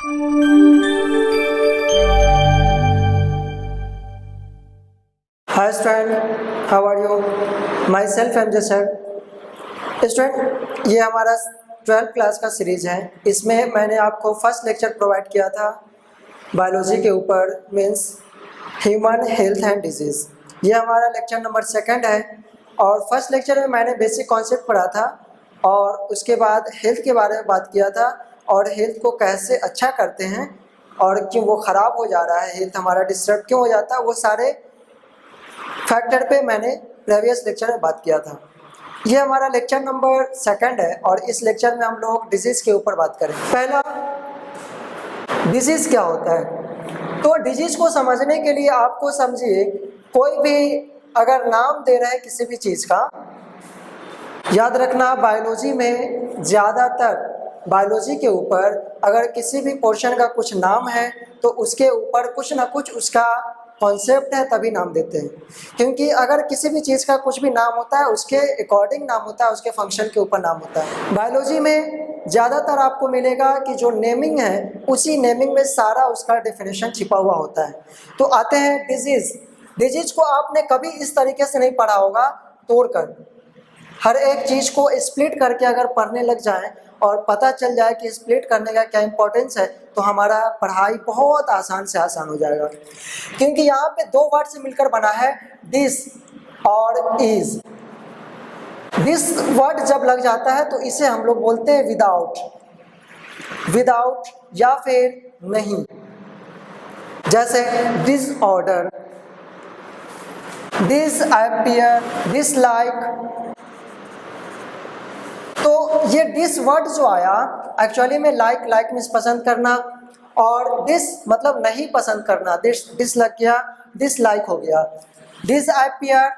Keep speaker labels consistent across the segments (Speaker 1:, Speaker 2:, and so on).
Speaker 1: Hi student, how are you? Myself MJ sir. Student, ये हमारा 12th class का series है। इसमें मैंने आपको फर्स्ट लेक्चर प्रोवाइड किया था बायोलॉजी के ऊपर, means human health and disease. ये हमारा लेक्चर नंबर 2 है और फर्स्ट लेक्चर में मैंने बेसिक कॉन्सेप्ट पढ़ा था और उसके बाद हेल्थ के बारे में बात किया था और हेल्थ को कैसे अच्छा करते हैं और क्यों वो ख़राब हो जा रहा है, हेल्थ हमारा डिस्टर्ब क्यों हो जाता है, वो सारे फैक्टर पे मैंने प्रीवियस लेक्चर में बात किया था। ये हमारा लेक्चर नंबर 2 है और इस लेक्चर में हम लोग डिजीज़ के ऊपर बात करें। पहला, डिजीज़ क्या होता है? तो डिजीज़ को समझने के लिए आपको समझिए, कोई भी अगर नाम दे रहे हैं किसी भी चीज़ का, याद रखना बायोलॉजी में ज़्यादातर बायोलॉजी के ऊपर अगर किसी भी पोर्शन का कुछ नाम है तो उसके ऊपर कुछ ना कुछ उसका कॉन्सेप्ट है तभी नाम देते हैं। क्योंकि अगर किसी भी चीज़ का कुछ भी नाम होता है उसके अकॉर्डिंग नाम होता है, उसके फंक्शन के ऊपर नाम होता है। बायोलॉजी में ज़्यादातर आपको मिलेगा कि जो नेमिंग है उसी नेमिंग में सारा उसका डेफिनेशन छिपा हुआ होता है। तो आते हैं डिजीज़। डिजीज़ को आपने कभी इस तरीके से नहीं पढ़ा होगा तोड़कर, हर एक चीज़ को स्प्लिट करके अगर पढ़ने लग जाए और पता चल जाए कि स्प्लिट करने का क्या इंपॉर्टेंस है तो हमारा पढ़ाई बहुत आसान से आसान हो जाएगा। क्योंकि यहाँ पे 2 वर्ड से मिलकर बना है, डिस और इज। डिस वर्ड जब लग जाता है तो इसे हम लोग बोलते हैं विदाउट, विदाउट या फिर नहीं। जैसे डिसऑर्डर, डिसअपियर, डिसलाइक। तो ये डिस वर्ड जो आया एक्चुअली में लाइक मीन्स पसंद करना, और डिस मतलब नहीं पसंद करना, डिस लग गया, डिसलाइक हो गया। डिसअपियर,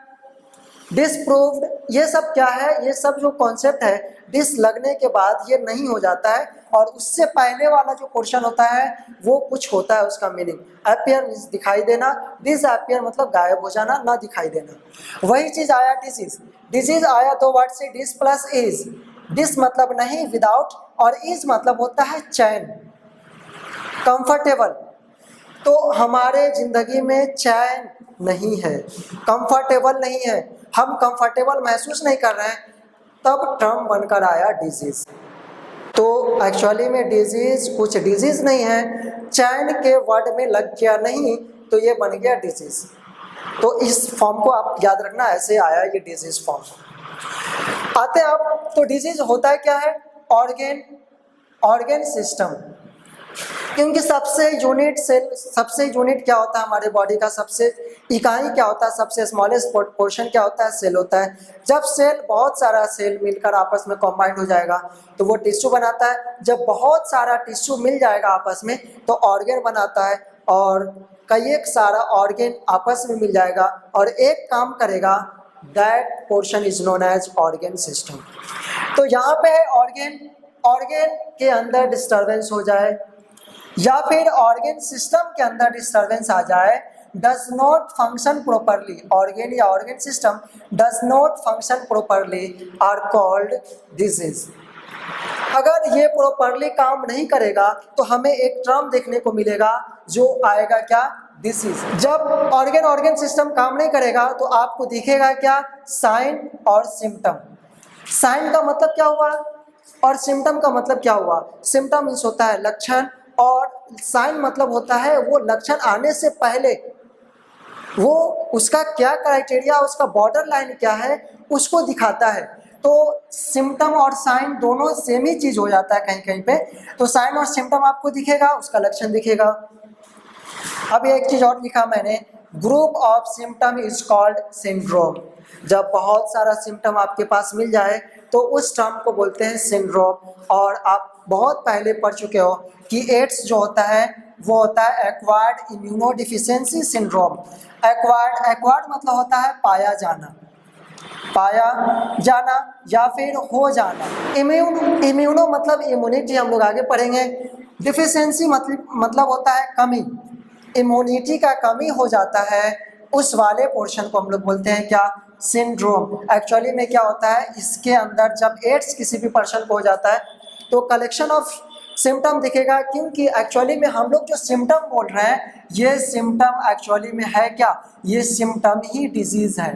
Speaker 1: डिसप्रूव्ड, ये सब क्या है? ये सब जो कॉन्सेप्ट है, डिस लगने के बाद ये नहीं हो जाता है और उससे पहले वाला जो पोर्शन होता है वो कुछ होता है, उसका मीनिंग। अपियर मीन्स दिखाई देना, डिसअपियर मतलब गायब हो जाना, ना दिखाई देना। वही चीज़ आया डिजीज़। डिजीज़ आया 2 वर्ड से, डिस प्लस इज। डिस मतलब नहीं, विदाउट, और इज मतलब होता है चैन, कंफर्टेबल। तो हमारे ज़िंदगी में चैन नहीं है, कंफर्टेबल नहीं है, हम कंफर्टेबल महसूस नहीं कर रहे हैं, तब टर्म बनकर आया डिजीज़। तो एक्चुअली में डिजीज़ कुछ डिजीज़ नहीं है, चैन के वर्ड में लग गया नहीं तो ये बन गया डिजीज़। तो इस फॉर्म को आप याद रखना, ऐसे आया ये डिजीज़ फॉर्म। आते हैं आप, तो डिजीज़ होता है क्या है? Organ system. क्योंकि सबसे यूनिट सेल, सबसे यूनिट क्या होता है हमारे बॉडी का? सबसे इकाई क्या होता है? सबसे स्मॉलेस्ट पोर्शन क्या होता है? सेल होता है। जब सेल, बहुत सारा सेल मिलकर आपस में कंबाइंड हो जाएगा तो वो टिश्यू बनाता है। जब बहुत सारा टिश्यू मिल जाएगा आपस में तो ऑर्गेन बनाता है, और कई एक सारा ऑर्गेन आपस में मिल जाएगा और एक काम करेगा, that portion is known as organ system. तो यहाँ पे है ऑर्गेन के अंदर डिस्टर्बेंस हो जाए या फिर ऑर्गेन सिस्टम के अंदर डिस्टर्बेंस आ जाए, does not function properly, organ या organ system does not function properly are called disease. अगर ये प्रॉपरली काम नहीं करेगा तो हमें एक टर्म देखने को मिलेगा जो आएगा क्या? डिसीज। जब ऑर्गेन सिस्टम काम नहीं करेगा तो आपको दिखेगा क्या? साइन और सिम्टम। साइन का मतलब क्या हुआ और सिम्टम का मतलब क्या हुआ? सिम्टम मीन्स होता है लक्षण, और साइन मतलब होता है वो लक्षण आने से पहले वो उसका क्या क्राइटेरिया, उसका बॉर्डर लाइन क्या है, उसको दिखाता है। तो सिम्टम और साइन दोनों सेम ही चीज़ हो जाता है कहीं कहीं पे। तो साइन और सिम्टम आपको दिखेगा, उसका लक्षण दिखेगा। अब एक चीज़ और लिखा मैंने, group of symptom is called syndrome. जब बहुत सारा सिम्टम आपके पास मिल जाए तो उस टर्म को बोलते हैं सिंड्रोम। और आप बहुत पहले पढ़ चुके हो कि एड्स जो होता है वो होता है एक्वायर्ड इम्यूनोडिफिशियेंसी सिंड्रोम। एक्वायर्ड मतलब होता है पाया जाना या फिर हो जाना। इम्यूनो मतलब इम्यूनिटी, हम लोग आगे पढ़ेंगे। डिफिशियंसी मतलब होता है कमी, इम्यूनिटी का कमी हो जाता है, उस वाले पोर्शन को हम लोग बोलते हैं क्या? सिंड्रोम। एक्चुअली में क्या होता है, इसके अंदर जब एड्स किसी भी पर्सन को हो जाता है तो कलेक्शन ऑफ सिम्टम दिखेगा, क्योंकि एक्चुअली में हम लोग जो सिम्टम बोल रहे हैं ये सिम्टम एक्चुअली में है क्या, ये सिम्टम ही डिजीज है,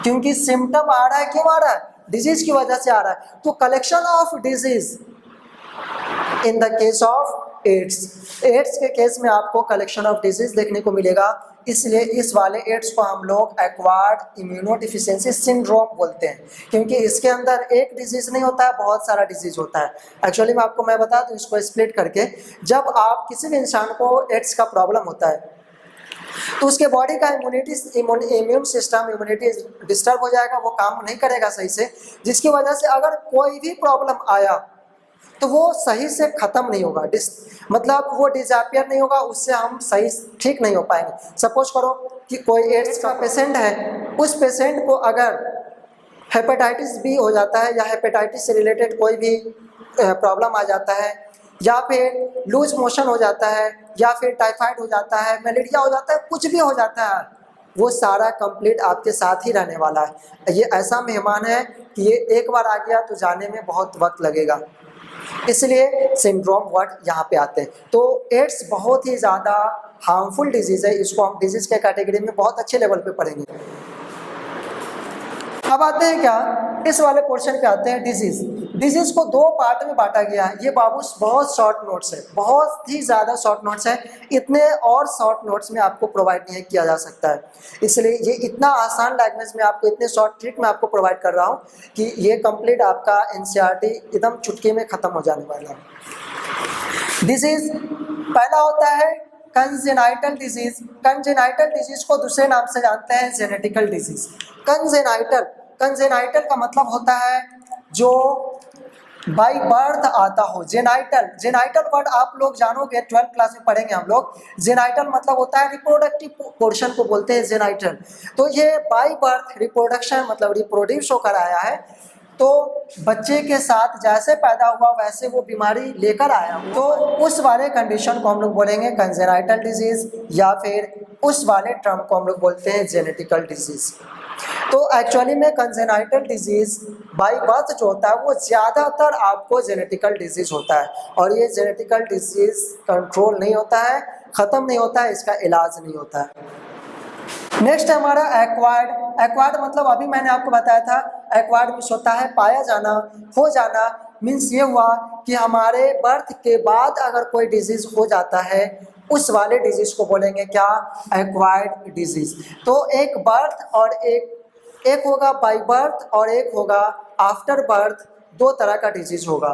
Speaker 1: क्योंकि सिम्टम आ रहा है, क्यों आ रहा है, डिजीज की वजह से आ रहा है। तो collection of disease in the case of AIDS के केस में आपको कलेक्शन ऑफ डिजीज देखने को मिलेगा, इसलिए इस वाले एड्स को हम लोग एक्वायर्ड इम्यूनोडिफिशियंसी सिंड्रोम बोलते हैं, क्योंकि इसके अंदर एक डिजीज नहीं होता है, बहुत सारा डिजीज होता है। एक्चुअली मैं आपको मैं बता दूं इसको स्प्लिट करके, जब आप किसी भी इंसान को एड्स का प्रॉब्लम होता है तो उसके बॉडी का इम्यून सिस्टम इम्यूनिटी डिस्टर्ब हो जाएगा, वो काम नहीं करेगा सही से, जिसकी वजह से अगर कोई भी प्रॉब्लम आया तो वो सही से ख़त्म नहीं होगा, मतलब वो डिसअपियर नहीं होगा, उससे हम सही ठीक नहीं हो पाएंगे। सपोज करो कि कोई एड्स का पेशेंट है, उस पेशेंट को अगर हेपेटाइटिस बी हो जाता है या हेपेटाइटिस से रिलेटेड कोई भी प्रॉब्लम आ जाता है, या फिर लूज मोशन हो जाता है, या फिर टाइफाइड हो जाता है, मलेरिया हो जाता है, कुछ भी हो जाता है, वो सारा कंप्लीट आपके साथ ही रहने वाला है। ये ऐसा मेहमान है कि ये एक बार आ गया तो जाने में बहुत वक्त लगेगा, इसलिए सिंड्रोम वर्ड यहाँ पे आते हैं। तो एड्स बहुत ही ज़्यादा हार्मफुल डिजीज है, इसको हम डिजीज के कैटेगरी में बहुत अच्छे लेवल पे पढ़ेंगे। अब आते हैं क्या, इस वाले पोर्शन पे आते हैं डिजीज। डिजीज को दो पार्ट में बांटा गया है। ये बाबू बहुत शॉर्ट नोट्स है, बहुत ही ज़्यादा शॉर्ट नोट्स है, इतने और शॉर्ट नोट्स में आपको प्रोवाइड नहीं किया जा सकता है, इसलिए ये इतना आसान लैंग्वेज में आपको इतने शॉर्ट ट्रिक में आपको प्रोवाइड कर रहा हूँ कि ये कंप्लीट आपका एनसीईआरटी एकदम चुटकी में ख़त्म हो जाने वाला है। डिजीज पहला होता है कंजेनाइटल डिजीज। कंजेनाइटल डिजीज को दूसरे नाम से जानते हैं जेनेटिकल डिजीज। कंजेनाइटल का मतलब होता है जो बाय बर्थ आता हो। जेनाइटल वर्ड आप लोग जानोगे, 12th क्लास में पढ़ेंगे हम लोग। जेनाइटल मतलब होता है रिप्रोडक्टिव पोर्शन को बोलते हैं जेनाइटल। तो ये बाय बर्थ रिप्रोडक्शन मतलब रिप्रोड्यूस होकर आया है, तो बच्चे के साथ जैसे पैदा हुआ वैसे वो बीमारी लेकर आया, तो उस वाले कंडीशन को हम लोग बोलेंगे कंजेनाइटल डिजीज, या फिर उस वाले टर्म को हम लोग बोलते हैं जेनेटिकल डिजीज। तो एक्चुअली में कंजेनाइटल डिजीज बाय बर्थ जो होता है वो ज़्यादातर आपको जेनेटिकल डिजीज होता है, और ये जेनेटिकल डिजीज कंट्रोल नहीं होता है, ख़त्म नहीं होता है, इसका इलाज नहीं होता है। नेक्स्ट है हमारा एक्वायर्ड। एक्वायर्ड मतलब अभी मैंने आपको बताया था, एक्वायर्ड मीन्स होता है पाया जाना, हो जाना। मीन्स ये हुआ कि हमारे बर्थ के बाद अगर कोई डिजीज हो जाता है, उस वाले डिजीज को बोलेंगे क्या, एक्वायर्ड डिजीज। तो एक बर्थ और एक होगा बाय बर्थ और एक होगा आफ्टर बर्थ, दो तरह का डिजीज होगा।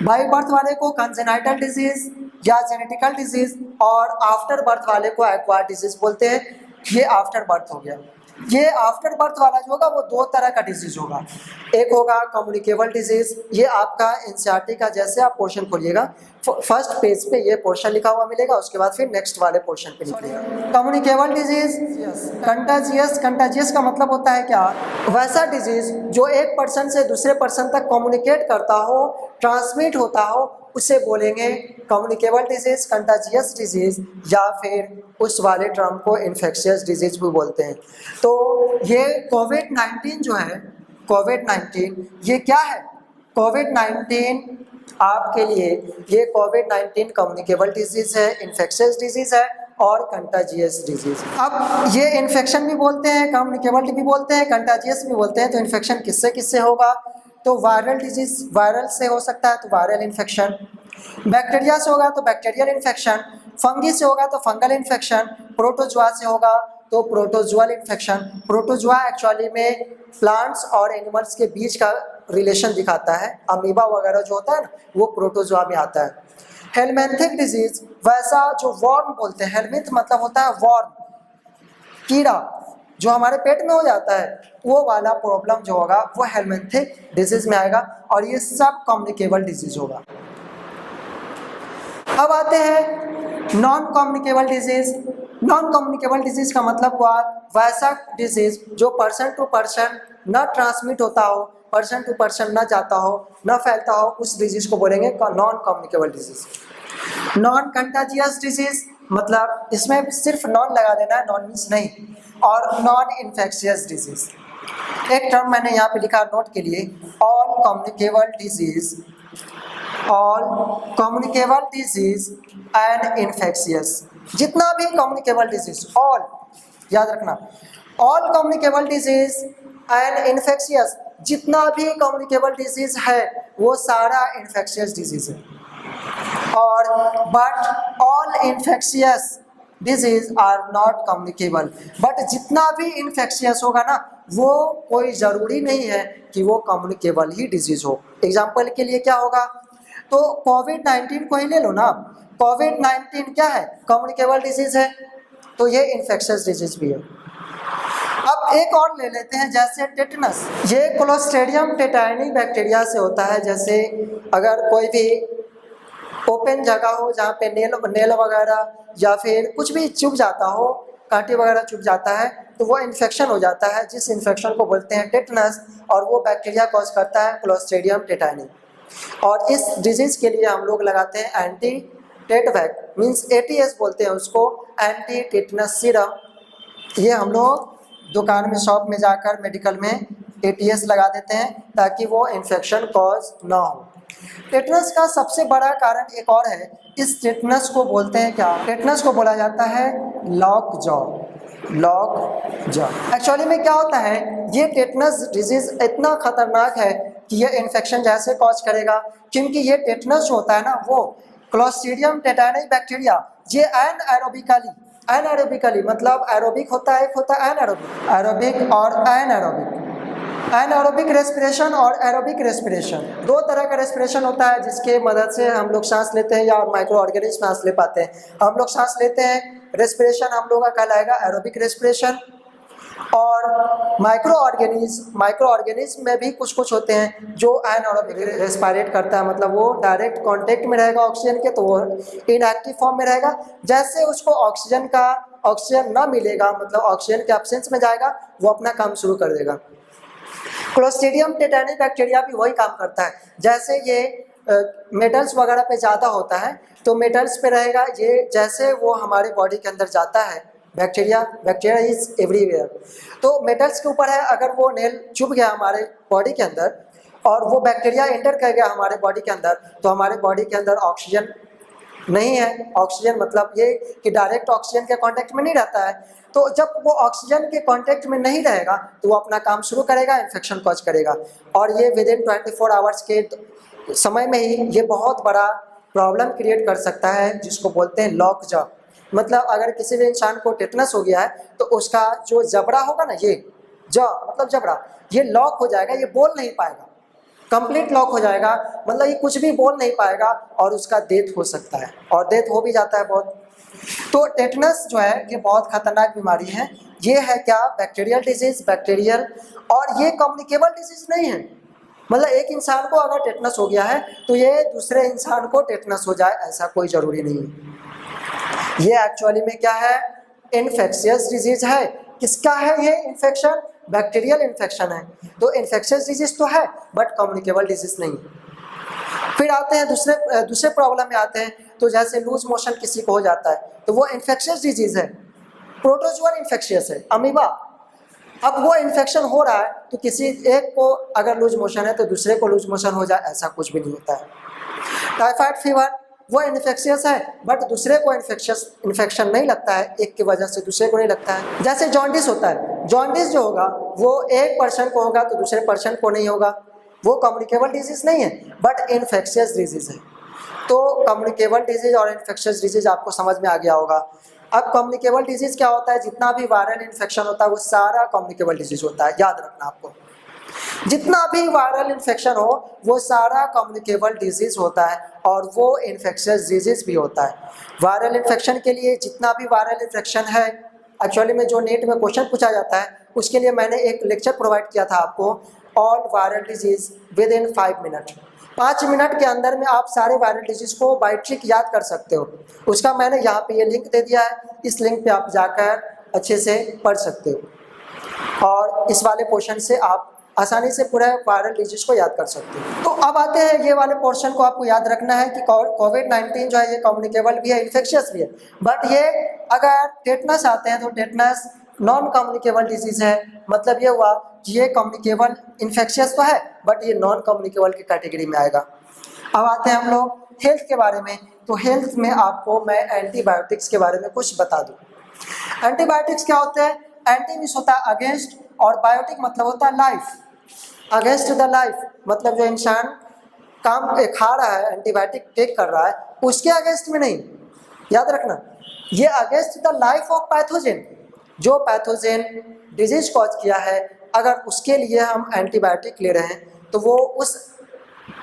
Speaker 1: बाय बर्थ वाले को कंजेनाइटल डिजीज या जेनेटिकल डिजीज, और आफ्टर बर्थ वाले को एक्वायर्ड डिजीज बोलते हैं। ये आफ्टर बर्थ हो गया। ये आफ्टर बर्थ वाला जो होगा वो दो तरह का डिजीज होगा। एक होगा कम्युनिकेबल डिजीज, ये आपका एनसीईआरटी का जैसे आप पोर्शन खोलिएगा फर्स्ट पेज पे ये पोर्शन लिखा हुआ मिलेगा, उसके बाद फिर नेक्स्ट वाले पोर्शन पे लिखिएगा। Communicable disease, contagious. कंटाजियस का मतलब होता है क्या, वैसा डिजीज जो एक पर्सन से दूसरे पर्सन तक कम्युनिकेट करता हो, ट्रांसमिट होता हो, उसे बोलेंगे कम्युनिकेबल डिजीज, कंटाजियस डिजीज, या फिर उस वाले टर्म को इन्फेक्शियस डिजीज भी बोलते हैं। तो ये कोविड-19 जो है, कोविड-19 ये क्या है, कोविड-19 आपके लिए ये कोविड-19 कम्युनिकेबल डिजीज है, इन्फेक्शियस डिजीज है और कंटाजियस डिजीज। अब ये इन्फेक्शन भी बोलते हैं, कम्युनिकेबल भी बोलते हैं, कंटाजियस भी बोलते हैं। तो इन्फेक्शन किससे किससे होगा, तो वायरल डिजीज वायरल से हो सकता है तो वायरल इन्फेक्शन, बैक्टीरिया से होगा तो बैक्टीरियल इन्फेक्शन, फंगी से होगा तो फंगल इन्फेक्शन, प्रोटोजुआ से होगा तो प्रोटोजुअल इन्फेक्शन। प्रोटोजुआ एक्चुअली में प्लांट्स और एनिमल्स के बीच का रिलेशन दिखाता है, अमीबा वगैरह जो होता है ना वो प्रोटोजुआ में आता है। हेलमिंथिक डिजीज, वैसा जो वॉर्म बोलते हैं, हेलमिंथ मतलब होता है वॉर्म, कीड़ा जो हमारे पेट में हो जाता है, वो वाला प्रॉब्लम जो होगा वो हेलमिंथिक डिजीज में आएगा, और ये सब कम्युनिकेबल डिजीज होगा। अब आते हैं non communicable disease. Non communicable disease का मतलब हुआ वैसा डिजीज जो पर्सन टू पर्सन न ट्रांसमिट होता हो, पर्सन टू पर्सन न जाता हो, न फैलता हो, उस डिजीज को बोलेंगे non communicable disease. Non contagious disease मतलब इसमें सिर्फ नॉन लगा देना है, नॉन मीन्स नहीं, और नॉन इन्फेक्शियस डिजीज। एक टर्म मैंने यहाँ पे लिखा नोट के लिए, all communicable disease all communicable disease and infectious, जितना भी कम्युनिकेबल डिजीज, ऑल याद रखना, all communicable disease and infectious, जितना भी कम्युनिकेबल डिजीज है वो सारा इन्फेक्शियस डिजीज है। और but all infectious disease are not communicable, but जितना भी इन्फेक्शियस होगा ना वो कोई ज़रूरी नहीं है कि वो कम्युनिकेबल ही डिजीज हो। एग्जाम्पल के लिए क्या होगा, तो कोविड-19 को ही ले लो ना, कोविड-19 क्या है, कम्युनिकेबल डिजीज है, तो ये इन्फेक्शियस डिजीज भी है। अब एक और ले लेते हैं, जैसे टेटनस, ये क्लोस्ट्रीडियम टेटानी बैक्टीरिया से होता है। जैसे अगर कोई भी ओपन जगह हो जहाँ पे नेल वगैरह या फिर कुछ भी चुभ जाता हो, कांटे वगैरह चुभ जाता है, तो वो इन्फेक्शन हो जाता है, जिस इन्फेक्शन को बोलते हैं टेटनस, और वो बैक्टीरिया कॉज करता है क्लोस्ट्रीडियम टेटानी। और इस डिजीज के लिए हम लोग लगाते हैं एंटी टेटवैक, मीन्स ATS बोलते हैं उसको, एंटी टेटनस सीरम। ये हम लोग दुकान में, शॉप में जाकर मेडिकल में ATS लगा देते हैं ताकि वो इन्फेक्शन कॉज ना हो। टेटनस का सबसे बड़ा कारण एक और है, इस टेटनस को बोलते हैं क्या, टेटनस को बोला जाता है lock jaw, lock jaw. Actually में क्या होता है, ये टेटनस डिजीज इतना खतरनाक है कि ये इन्फेक्शन जैसे कॉज करेगा, क्योंकि ये टेटनस जो होता है ना वो क्लोस्ट्रीडियम टेटानी बैक्टीरिया, ये एनारोबिकली मतलब एरोबिक होता है, एक होता है एनारोबिक, एरोबिक और एनारोबिक। एनारोबिक रेस्पिरेशन और एरोबिक रेस्पिरेशन, दो तरह का रेस्पिरेशन होता है जिसके मदद से हम लोग सांस लेते हैं या माइक्रो ऑर्गेनिज्म सांस ले पाते हैं। हम लोग सांस लेते हैं, रेस्पिरेशन हम लोग का कहलाएगा एरोबिक रेस्पिरेशन। और माइक्रो ऑर्गेनिज्म में भी कुछ होते हैं जो एनारोबिक रेस्पिरेट करता है, मतलब वो डायरेक्ट कांटेक्ट में रहेगा ऑक्सीजन के, तो वो इनएक्टिव फॉर्म में रहेगा। जैसे उसको ऑक्सीजन ना मिलेगा, मतलब ऑक्सीजन के एब्सेंस में जाएगा, वो अपना काम शुरू कर देगा। क्लोस्ट्रीडियम टेटानी बैक्टीरिया भी वही काम करता है। जैसे ये मेटल्स वगैरह पे ज़्यादा होता है तो मेटल्स पे रहेगा ये, जैसे वो हमारे बॉडी के अंदर जाता है, बैक्टीरिया इज एवरीवेयर, तो मेटल्स के ऊपर है। अगर वो नेल चुभ गया हमारे बॉडी के अंदर और वो बैक्टीरिया एंटर कर गया हमारे बॉडी के अंदर, तो हमारे बॉडी के अंदर ऑक्सीजन नहीं है। ऑक्सीजन मतलब ये कि डायरेक्ट ऑक्सीजन के कांटेक्ट में नहीं रहता है, तो जब वो ऑक्सीजन के कांटेक्ट में नहीं रहेगा तो वो अपना काम शुरू करेगा, इन्फेक्शन कॉज करेगा। और ये विद इन 24 आवर्स के समय में ही ये बहुत बड़ा प्रॉब्लम क्रिएट कर सकता है, जिसको बोलते हैं लॉक जॉ। मतलब अगर किसी भी इंसान को टेटनस हो गया है तो उसका जो जबड़ा होगा ना, ये जॉ मतलब जबड़ा, ये लॉक हो जाएगा, ये बोल नहीं पाएगा, कंप्लीट लॉक हो जाएगा, मतलब ये कुछ भी बोल नहीं पाएगा और उसका डेथ हो सकता है, और डेथ हो भी जाता है बहुत। तो टेटनस जो है ये बहुत खतरनाक बीमारी है। ये है क्या, बैक्टीरियल डिजीज, बैक्टीरियल, और ये कम्युनिकेबल डिजीज नहीं है। मतलब एक इंसान को अगर टेटनस हो गया है तो ये दूसरे इंसान को टेटनस हो जाए ऐसा कोई ज़रूरी नहीं है। ये एक्चुअली में क्या है, इन्फेक्शियस डिजीज है। किसका है ये इन्फेक्शन, बैक्टीरियल इन्फेक्शन है। तो इन्फेक्शियस डिजीज तो है बट कम्युनिकेबल डिजीज नहीं। फिर आते हैं दूसरे प्रॉब्लम में आते हैं, तो जैसे लूज मोशन किसी को हो जाता है तो वो इन्फेक्शियस डिजीज है, प्रोटोजोअल इन्फेक्शियस है, अमीबा। अब वो इन्फेक्शन हो रहा है तो किसी एक को अगर लूज मोशन है तो दूसरे को लूज मोशन हो जाए, ऐसा कुछ भी नहीं होता है। टाइफाइड फीवर वो इन्फेक्शियस है बट दूसरे को इन्फेक्शन नहीं लगता है, एक की वजह से दूसरे को नहीं लगता है। जैसे जॉन्डिस होता है, जॉन्डिस जो होगा वो एक पर्सन को होगा तो दूसरे पर्सन को नहीं होगा, वो कम्युनिकेबल डिजीज नहीं है बट इन्फेक्शियस डिजीज है। तो कम्युनिकेबल डिजीज और इन्फेक्शियस डिजीज आपको समझ में आ गया होगा। अब कम्युनिकेबल डिजीज क्या होता है, जितना भी वायरल इन्फेक्शन होता है वो सारा कम्युनिकेबल डिजीज होता है, याद रखना आपको। जितना भी वायरल इन्फेक्शन हो वो सारा कम्युनिकेबल डिजीज होता है और वो इन्फेक्शियस डिजीज भी होता है। वायरल इन्फेक्शन के लिए जितना भी वायरल इन्फेक्शन है, एक्चुअली में जो नेट में क्वेश्चन पूछा जाता है उसके लिए मैंने एक लेक्चर प्रोवाइड किया था आपको, all viral disease with in 5 minute. 5 minute के अंदर में आप सारे वायरल डिजीज को बाय ट्रिक याद कर सकते हो। उसका मैंने यहाँ पे ये लिंक दे दिया है, इस लिंक पे आप जाकर अच्छे से पढ़ सकते हो और इस वाले पोर्शन से आप आसानी से पूरा वायरल डिजीज को याद कर सकते हो। तो अब आते हैं ये वाले पोर्शन को आपको याद रखना है कि कोविड-19 जो है ये कम्युनिकेबल भी है, इन्फेक्शियस भी है, बट ये अगर टेटनस आते हैं तो टेटनस नॉन कम्युनिकेबल डिजीज है। मतलब ये हुआ कि ये कम्युनिकेबल इन्फेक्शियस तो है बट ये नॉन कम्युनिकेबल की कैटेगरी में आएगा। अब आते हैं हम लोग हेल्थ के बारे में। तो हेल्थ में आपको मैं एंटीबायोटिक्स के बारे में कुछ बता दूं। एंटीबायोटिक्स क्या होते हैं? एंटी मीन्स होता है अगेंस्ट, और बायोटिक मतलब होता है लाइफ। अगेंस्ट द लाइफ मतलब जो इंसान काम खा रहा है, एंटीबायोटिक टेक कर रहा है, उसके अगेंस्ट में नहीं, याद रखना, ये against the life of pathogen. जो पैथोजेन डिजीज कॉज किया है, अगर उसके लिए हम एंटीबायोटिक ले रहे हैं तो वो उस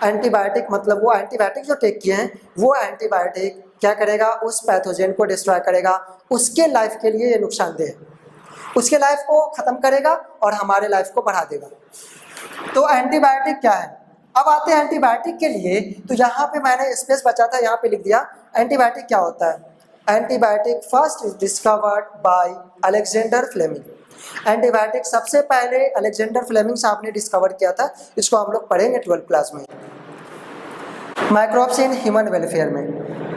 Speaker 1: एंटीबायोटिक मतलब वो एंटीबायोटिक जो टेक किए हैं, वो एंटीबायोटिक क्या करेगा? उस पैथोजेन को डिस्ट्रॉय करेगा, उसके लाइफ के लिए ये नुकसानदेह है, उसके लाइफ को ख़त्म करेगा और हमारे लाइफ को बढ़ा देगा। तो एंटीबायोटिक क्या है? अब आते हैं एंटीबायोटिक के लिए। तो यहाँ पे मैंने स्पेस बचा था, यहाँ पे लिख दिया एंटीबायोटिक क्या होता है। Antibiotic first is discovered by Alexander Fleming. Antibiotic सबसे पहले अलेक्जेंडर फ्लेमिंग साहब ने डिस्कवर किया था। इसको हम लोग पढ़ेंगे 12th क्लास में, माइक्रोब्स इन ह्यूमन वेलफेयर में।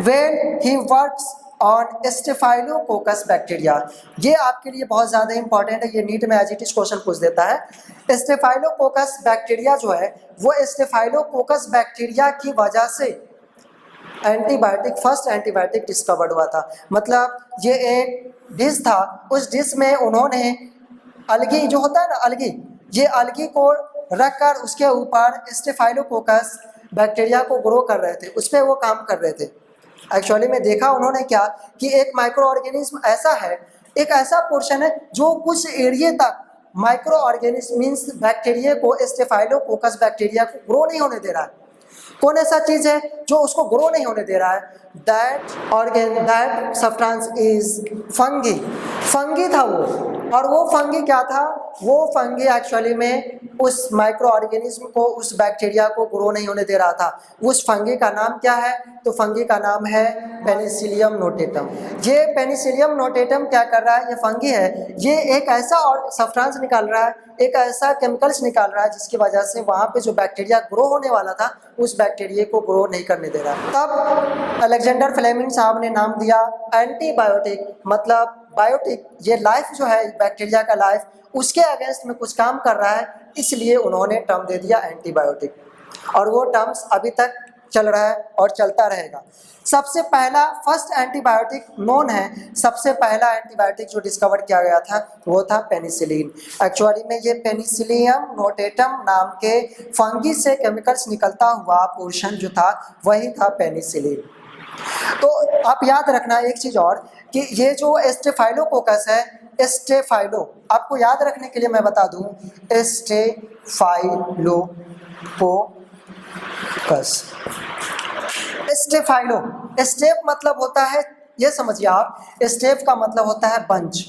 Speaker 1: When he works on staphylococcus bacteria, ये आपके लिए बहुत ज़्यादा इंपॉर्टेंट है, ये नीट में एज इट इज क्वेश्चन पूछ देता है। स्टेफाइलोकोकस बैक्टीरिया जो है, वो स्टेफाइलोकोकस बैक्टीरिया की वजह से एंटीबायोटिक फर्स्ट एंटीबायोटिक डिस्कवर्ड हुआ था। मतलब ये एक डिश था, उस डिश में उन्होंने अलगी जो होता है ना, अलगी, ये अलगी को रखकर उसके ऊपर स्टेफाइलोकोकस बैक्टीरिया को ग्रो कर रहे थे, उस पर वो काम कर रहे थे। एक्चुअली में देखा उन्होंने क्या कि एक माइक्रो ऑर्गेनिज्म ऐसा है, एक ऐसा पोर्शन है जो कुछ एरिया तक माइक्रो ऑर्गेनिज्म मीन्स बैक्टीरिया को, स्टेफाइलोकोकस बैक्टीरिया को ग्रो नहीं होने दे रहा है। कौन ऐसा चीज है जो उसको ग्रो नहीं होने दे रहा है? That substance is fungi. Fungi था वो, और वो फंगी क्या था? वो फंगी एक्चुअली में उस माइक्रो ऑर्गेनिज्म को, उस बैक्टीरिया को ग्रो नहीं होने दे रहा था। उस फंगी का नाम क्या है? तो फंगी का नाम है पेनिसिलियम नोटेटम। ये पेनिसिलियम नोटेटम क्या कर रहा है? ये फंगी है, ये एक ऐसा और सब्सटेंस निकाल रहा है, एक ऐसा केमिकल्स निकाल रहा है जिसकी वजह से वहाँ पे जो बैक्टीरिया ग्रो होने वाला था, उस बैक्टीरिया को ग्रो नहीं करने दे रहा। तब अलेक्जेंडर फ्लेमिंग साहब ने नाम दिया एंटीबायोटिक, मतलब बायोटिक, ये लाइफ जो है बैक्टीरिया का लाइफ, उसके अगेंस्ट में कुछ काम कर रहा है, इसलिए उन्होंने टर्म दे दिया एंटीबायोटिक। और वो टर्म्स अभी तक चल रहा है और चलता रहेगा। सबसे पहला फर्स्ट एंटीबायोटिक नोन है, सबसे पहला एंटीबायोटिक जो डिस्कवर किया गया था वो था पेनिसिलिन। एक्चुअली में ये पेनिसिलियम नोटेटम नाम के फंगी से केमिकल्स निकलता हुआ पोर्शन जो था वही था पेनिसिलिन। तो आप याद रखना एक चीज़ और कि ये जो स्टेफाइलोकोकस है, स्टेफाइलो, आपको याद रखने के लिए मैं बता दूं, स्टेफाइलोकोकस, स्टेफाइलो, स्टेप मतलब होता है, ये समझिए आप, स्टेप का मतलब होता है बंच।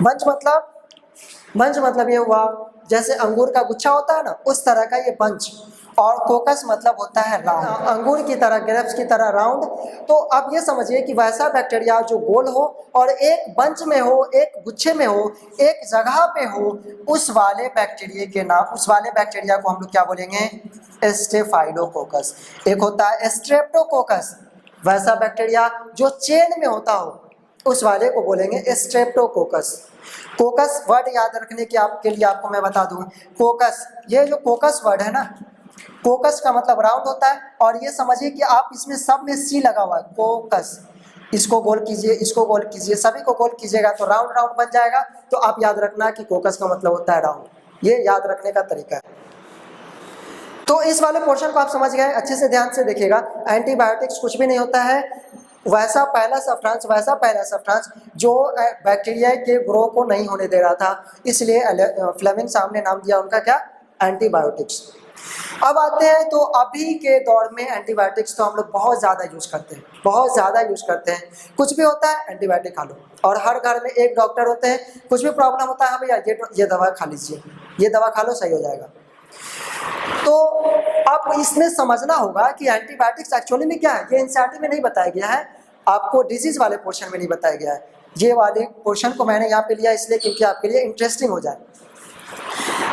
Speaker 1: बंच मतलब ये हुआ जैसे अंगूर का गुच्छा होता है ना, उस तरह का ये बंच। और कोकस मतलब होता है राउंड, अंगूर की तरह, ग्रेप्स की तरह राउंड। तो अब ये समझिए कि वैसा बैक्टीरिया जो गोल हो और एक बंच में हो, एक गुच्छे में हो, एक जगह पे हो, उस वाले बैक्टीरिया के नाम, उस वाले बैक्टीरिया को हम लोग क्या बोलेंगे? स्टेफाइलोकोकस। एक होता है स्ट्रेप्टोकोकस, वैसा बैक्टीरिया जो चेन में होता हो, उस वाले को बोलेंगे स्ट्रेप्टोकोकस। कोकस वर्ड याद रखने के आपके लिए आपको मैं बता दूं, कोकस, ये जो कोकस वर्ड है ना, कोकस का मतलब राउंड होता है, और ये समझिए कि आप इसमें सब में सी लगा हुआ है, कोकस। इसको गोल कीजिए, इसको गोल कीजिए, सभी को गोल कीजिएगा तो राउंड राउंड बन जाएगा। तो आप याद रखना कि कोकस का मतलब होता है राउंड, ये याद रखने का तरीका है। तो इस वाले पोर्शन को आप समझ गए, अच्छे से ध्यान से देखिएगा। एंटीबायोटिक्स कुछ भी नहीं होता है, वैसा पहला सब्सटेंस जो बैक्टीरिया के ग्रो को नहीं होने दे रहा था, इसलिए फ्लेमिंग साहब ने नाम दिया उनका क्या? एंटीबायोटिक्स। अब आते हैं, तो अभी के दौर में एंटीबायोटिक्स तो हम लोग बहुत ज़्यादा यूज़ करते हैं, बहुत ज़्यादा यूज़ करते हैं। कुछ भी होता है एंटीबायोटिक खा लो, और हर घर में एक डॉक्टर होते हैं। कुछ भी प्रॉब्लम होता है, हाँ भैया ये दवा खा लीजिए, ये दवा खा लो सही हो जाएगा। तो आपको इसमें समझना होगा कि एंटीबायोटिक्स एक्चुअली में क्या है। ये एनसीईआरटी में नहीं बताया गया है, आपको डिजीज वाले पोर्शन में नहीं बताया गया है। ये वाले पोर्शन को मैंने यहाँ पे लिया इसलिए क्योंकि आपके लिए इंटरेस्टिंग हो जाए।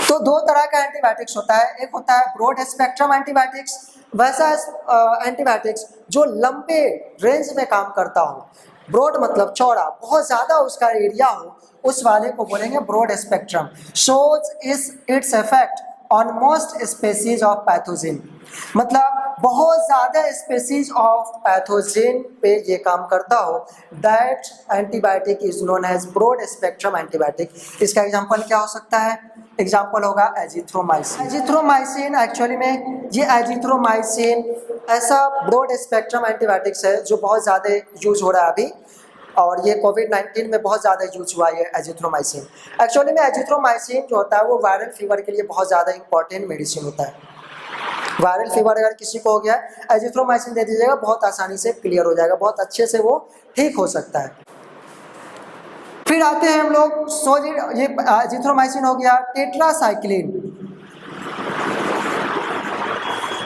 Speaker 1: तो दो तरह का एंटीबायोटिक्स होता है, एक होता है ब्रॉड स्पेक्ट्रम एंटीबायोटिक्स, वैसा एंटीबायोटिक्स जो लंबे रेंज में काम करता हो। ब्रॉड मतलब चौड़ा, बहुत ज़्यादा उसका एरिया हो, उस वाले को बोलेंगे broad spectrum. Shows its effect on most species of pathogen, मतलब बहुत ज़्यादा स्पेसीज ऑफ पैथोजिन पे ये काम करता हो, that antibiotic is known as broad spectrum antibiotic. इसका एग्जांपल क्या हो सकता है? एग्जांपल होगा एजिथ्रोमाइसिन। एजिथ्रोमाइसिन एक्चुअली में ये एजिथ्रोमाइसिन ऐसा ब्रॉड स्पेक्ट्रम एंटीबायोटिक्स है जो बहुत ज़्यादा यूज हो रहा है अभी, और ये कोविड-19 में बहुत ज़्यादा यूज हुआ है एजिथ्रोमाइसिन। एक्चुअली में एजिथ्रोमाइसिन जो होता है वो वायरल फीवर के लिए बहुत ज़्यादा इंपॉर्टेंट मेडिसिन होता है। वायरल फीवर अगर किसी को हो गया, एजिथ्रोमाइसिन दे दीजिएगा, बहुत आसानी से क्लियर हो जाएगा, बहुत अच्छे से वो ठीक हो सकता है। फिर आते हैं हम लोग ये एजिथ्रोमाइसिन हो गया। टेट्रासाइक्लिन,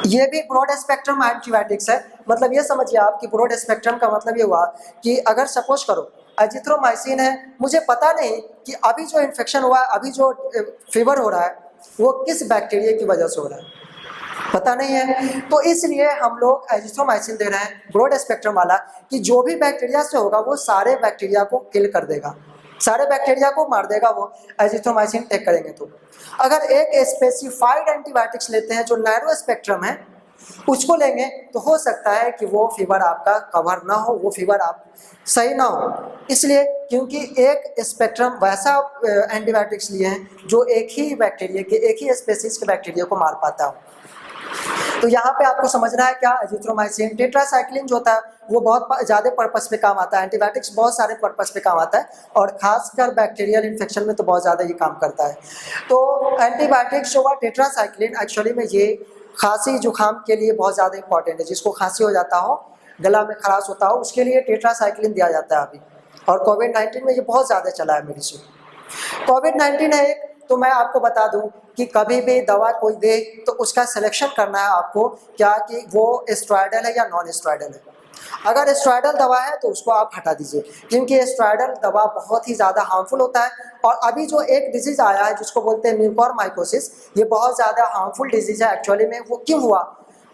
Speaker 1: ये भी ब्रॉड स्पेक्ट्रम एंटीबायोटिक्स है। मतलब ये समझिए आप कि ब्रॉड स्पेक्ट्रम का मतलब ये हुआ कि अगर सपोज करो एजिथ्रोमाइसिन है, मुझे पता नहीं कि अभी जो इन्फेक्शन हुआ है, अभी जो फीवर हो रहा है वो किस बैक्टीरिया की वजह से हो रहा है, पता नहीं है, तो इसलिए हम लोग एजिथ्रोमाइसिन दे रहे हैं ब्रॉड स्पेक्ट्रम वाला, कि जो भी बैक्टीरिया से होगा वो सारे बैक्टीरिया को किल कर देगा, सारे बैक्टीरिया को मार देगा वो एजिथ्रोमाइसिन टेक करेंगे तो। अगर एक स्पेसिफाइड एंटीबायोटिक्स लेते हैं जो नैरो स्पेक्ट्रम है, उसको लेंगे तो हो सकता है कि वो फीवर आपका कवर ना हो, वो फीवर आप सही ना हो, इसलिए क्योंकि एक स्पेक्ट्रम वैसा एंटीबायोटिक्स लिए हैं जो एक ही बैक्टीरिया के, एक ही स्पेसीज के बैक्टीरिया को मार पाता हो। तो यहाँ पे आपको समझना है क्या, एजिथ्रोमाइसिन। टेट्रासाइक्लिन जो होता है वो बहुत ज़्यादा पर्पस पे काम आता है, एंटीबायोटिक्स बहुत सारे पर्पस पे काम आता है, और खासकर बैक्टीरियल इन्फेक्शन में तो बहुत ज़्यादा ये काम करता है। तो एंटीबायोटिक्स जो हुआ टेट्रासाइक्लिन, एक्चुअली में ये खांसी जुकाम के लिए बहुत ज़्यादा इंपॉर्टेंट है। जिसको खांसी हो जाता हो, गला में खराश होता हो, उसके लिए टेट्रासाइक्लिन दिया जाता है अभी, और कोविड-19 में ये बहुत ज़्यादा चला है मेडिसिन। कोविड-19 है एक, तो मैं आपको बता दूं कि कभी भी दवा कोई दे तो उसका सिलेक्शन करना है आपको, क्या कि वो स्टेरॉयडल है या नॉन स्टेरॉयडल है। अगर स्टेरॉयडल दवा है तो उसको आप हटा दीजिए, क्योंकि स्टेरॉयडल दवा बहुत ही ज़्यादा हार्मफुल होता है। और अभी जो एक डिजीज़ आया है जिसको बोलते हैं म्यूकोरमाइकोसिस, ये बहुत ज़्यादा हार्मफुल डिजीज़ है एक्चुअली में। वो क्यों हुआ,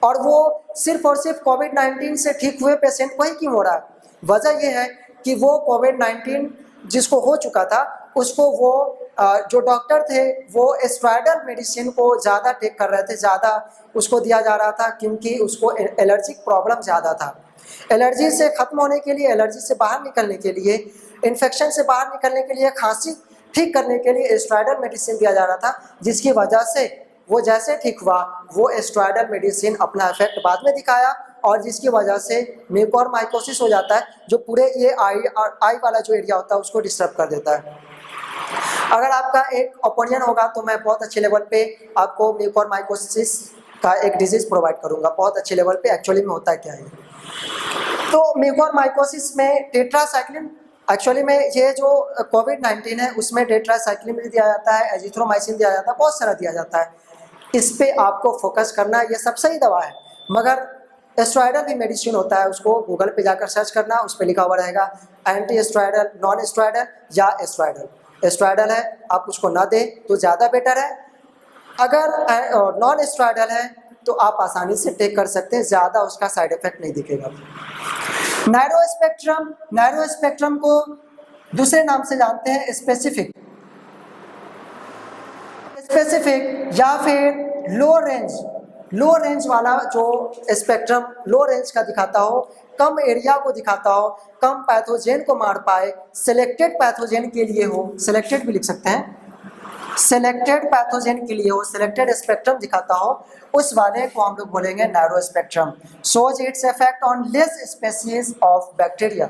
Speaker 1: और वो सिर्फ और सिर्फ कोविड-19 से ठीक हुए पेशेंट को ही क्यों हो रहा है? वजह ये है कि वो कोविड-19 जिसको हो चुका था, उसको वो जो डॉक्टर थे वो स्टेरॉयडल मेडिसिन को ज़्यादा टेक कर रहे थे, ज़्यादा उसको दिया जा रहा था, क्योंकि उसको एलर्जिक प्रॉब्लम ज़्यादा था। एलर्जी से ख़त्म होने के लिए, एलर्जी से बाहर निकलने के लिए, इन्फेक्शन से बाहर निकलने के लिए, खांसी ठीक करने के लिए स्टेरॉयडल मेडिसिन दिया जा रहा था, जिसकी वजह से वो जैसे ठीक हुआ वो स्टेरॉयडल मेडिसिन अपना इफेक्ट बाद में दिखाया, और जिसकी वजह से म्यूकोरमाइकोसिस हो जाता है, जो पूरे ये आई वाला जो एरिया होता है उसको डिस्टर्ब कर देता है। अगर आपका एक ओपिनियन होगा तो मैं बहुत अच्छे लेवल पे आपको म्यूकोरमाइकोसिस का एक डिजीज़ प्रोवाइड करूंगा, बहुत अच्छे लेवल पे एक्चुअली में होता है क्या है। तो म्यूकोरमाइकोसिस में टेट्रासाइक्लिन, एक्चुअली में ये जो कोविड-19 है उसमें टेट्रासाइक्लिन भी दिया जाता है, एजिथ्रोमाइसिन दिया जाता है, बहुत सारा दिया जाता है। इस पे आपको फोकस करना है, ये सब सही दवा है, मगर स्टेरॉयडल भी मेडिसिन होता है, उसको गूगल पे जाकर सर्च करना, उस पर लिखा हुआ रहेगा एंटी स्टेरॉयडल, नॉन स्टेरॉयडल या स्टेरॉयडल। स्टेरॉयडल है आप उसको ना दें तो ज़्यादा बेटर है, अगर नॉन स्टेरॉयडल है तो आप आसानी से टेक कर सकते हैं, ज़्यादा उसका साइड इफेक्ट नहीं दिखेगा। नैरो स्पेक्ट्रम को दूसरे नाम से जानते हैं स्पेसिफिक या फिर लो रेंज वाला जो स्पेक्ट्रम लो रेंज का दिखाता हो, कम एरिया को दिखाता हो, कम पैथोजेन को मार पाए, सिलेक्टेड पैथोजेन के लिए हो, सिलेक्टेड भी लिख सकते हैं, सिलेक्टेड पैथोजेन के लिए हो, सिलेक्टेड स्पेक्ट्रम दिखाता हो, उस वाले को हम लोग बोलेंगे narrow spectrum. Shows its effect on less species of bacteria,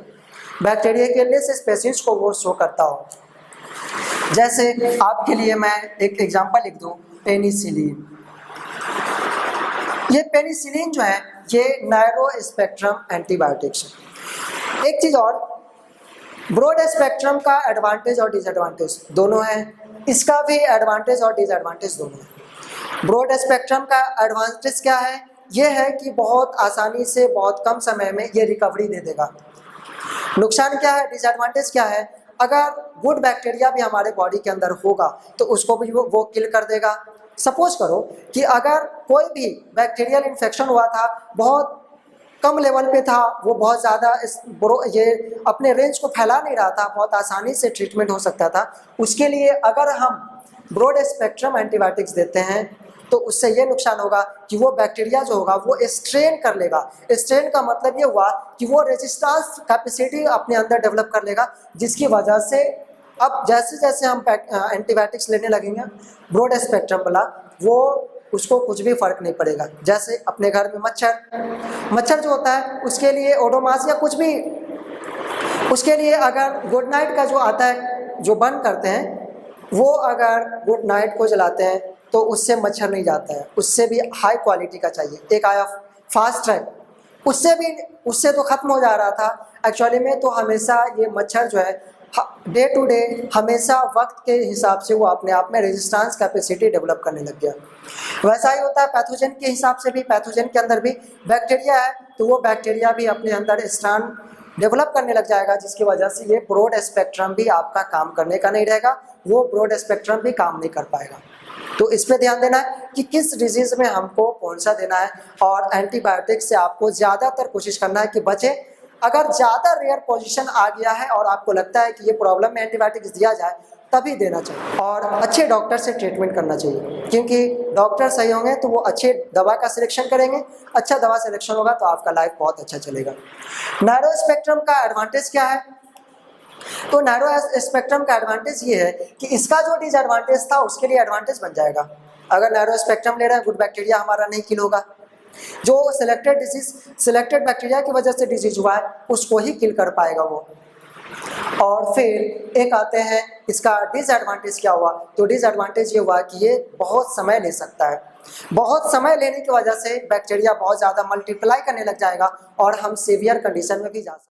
Speaker 1: bacteria के लेस स्पेसीज को वो शो करता हो। जैसे आपके लिए मैं एक एग्जांपल लिख दूं, पेनिसिलिन। ये पेनिसिलिन जो है ये नैरो स्पेक्ट्रम एंटीबायोटिक्स है। एक चीज़ और, ब्रॉड स्पेक्ट्रम का एडवांटेज और डिसएडवांटेज दोनों हैं, इसका भी एडवांटेज और डिसएडवांटेज दोनों हैं। ब्रॉड स्पेक्ट्रम का एडवांटेज क्या है, ये है कि बहुत आसानी से बहुत कम समय में ये रिकवरी दे देगा। नुकसान क्या है, डिसएडवांटेज क्या है, अगर गुड बैक्टीरिया भी हमारे बॉडी के अंदर होगा तो उसको भी वो किल कर देगा। सपोज करो कि अगर कोई भी बैक्टीरियल इन्फेक्शन हुआ था, बहुत कम लेवल पे था, वो बहुत ज़्यादा ये अपने रेंज को फैला नहीं रहा था, बहुत आसानी से ट्रीटमेंट हो सकता था, उसके लिए अगर हम ब्रॉड स्पेक्ट्रम एंटीबायोटिक्स देते हैं तो उससे ये नुकसान होगा कि वो बैक्टीरिया जो होगा वो स्ट्रेन कर लेगा। स्ट्रेन का मतलब ये हुआ कि वो रेजिस्टेंस कैपेसिटी अपने अंदर डेवलप कर लेगा, जिसकी वजह से अब जैसे जैसे हम एंटीबायोटिक्स लेने लगेंगे ब्रॉड स्पेक्ट्रम वाला, वो उसको कुछ भी फर्क नहीं पड़ेगा। जैसे अपने घर में मच्छर जो होता है उसके लिए ओडोमॉस या कुछ भी, उसके लिए अगर गुड नाइट का जो आता है जो बंद करते हैं, वो अगर गुड नाइट को जलाते हैं तो उससे मच्छर नहीं जाता है, उससे भी हाई क्वालिटी का चाहिए। एक आया फास्ट ट्रैक, उससे तो ख़त्म हो जा रहा था एक्चुअली में। तो हमेशा ये मच्छर जो है डे टू डे हमेशा वक्त के हिसाब से वो अपने आप में रेजिस्टेंस कैपेसिटी डेवलप करने लग गया। वैसा ही होता है पैथोजन के हिसाब से भी। पैथोजन के अंदर भी बैक्टीरिया है तो वो बैक्टीरिया भी अपने अंदर स्ट्रैंड डेवलप करने लग जाएगा, जिसकी वजह से ये ब्रॉड स्पेक्ट्रम भी आपका काम करने का नहीं रहेगा, वो ब्रॉड स्पेक्ट्रम भी काम नहीं कर पाएगा। तो इस पे ध्यान देना है कि किस डिजीज़ में हमको कौन सा देना है, और एंटीबायोटिक से आपको ज़्यादातर कोशिश करना है कि बचे। अगर ज़्यादा रेयर पोजीशन आ गया है और आपको लगता है कि ये प्रॉब्लम में एंटीबायोटिक्स दिया जाए तभी देना चाहिए, और अच्छे डॉक्टर से ट्रीटमेंट करना चाहिए, क्योंकि डॉक्टर सही होंगे तो वो अच्छे दवा का सिलेक्शन करेंगे। अच्छा दवा सिलेक्शन होगा तो आपका लाइफ बहुत अच्छा चलेगा। नैरो स्पेक्ट्रम का एडवांटेज क्या है? तो नैरो स्पेक्ट्रम का एडवांटेज ये है कि इसका जो डिसएडवांटेज था उसके लिए एडवांटेज बन जाएगा। अगर नैरो स्पेक्ट्रम ले रहे हैं, गुड बैक्टीरिया हमारा नहीं किल होगा, जो सिलेक्टेड बैक्टीरिया की वजह से डिजीज हुआ है उसको ही किल कर पाएगा वो। और फिर एक आते हैं इसका डिसएडवांटेज क्या हुआ, तो डिसएडवांटेज ये हुआ कि ये बहुत समय ले सकता है। बहुत समय लेने की वजह से बैक्टीरिया बहुत ज़्यादा मल्टीप्लाई करने लग जाएगा और हम सीवियर कंडीशन में भी जा सकते हैं।